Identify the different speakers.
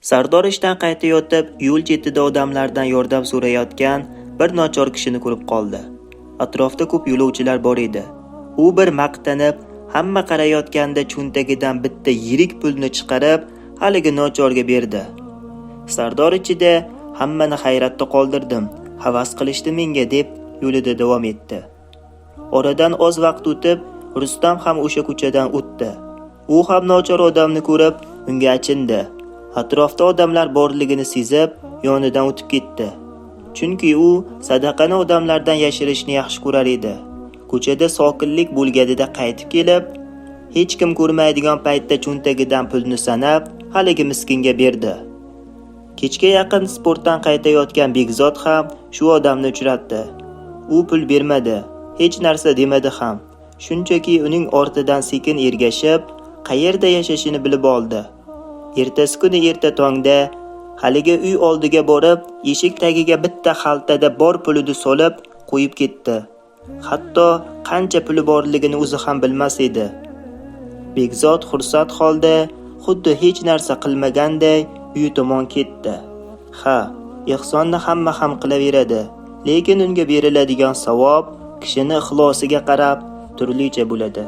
Speaker 1: Sardor ishdan qaytayotib, yo'l chetida odamlardan yordam so'rayotgan bir nochor kishini ko'rib qoldi. Atrofda ko'p yo'lovchilar bor edi. U bir maqtanib, hamma qarayotganda cho'ntagidan bitta yirik pulni chiqarib, haligi nochorga berdi. Sardor ichida hammani hayratda qoldirdim, havas qilishdi menga deb yo'lida davom etdi. Oradan oz vaqt o'tib, Rustam ham o'sha ko'chadan o'tdi. U ham nochor odamni ko'rib, unga achindi. Atrofda odamlar borligini sezib, yonidan o'tib ketdi. Chunki u sadaqani odamlardan yashirishni yaxshi ko'rar edi. Ko'chada sokinlik bo'lganida qaytib kelib, hech kim ko'rmaydigan paytda cho'ntagidan pulni sanab, haligi miskinga berdi. Kechga yaqin sportdan qaytayotgan Begzod ham shu odamni uchratdi. U pul bermadi, hech narsa demadi ham. Shunchaki uning ortidan sekin ergashib, qayerda yashashini bilib oldi. Ertasi kuni erta tongda haligi uy oldiga borib, eshik tagiga bitta xaltada bor pulini solib qo'yib ketdi. Hatto qancha puli borligini o'zi ham bilmas edi. Begzod xursand holda, xuddi hech narsa qilmaganday uyi tomon ketdi. Ha, ehsonni hamma ham qilaveradi, lekin unga beriladigan savob kishini ixlosiga qarab turlicha bo'ladi.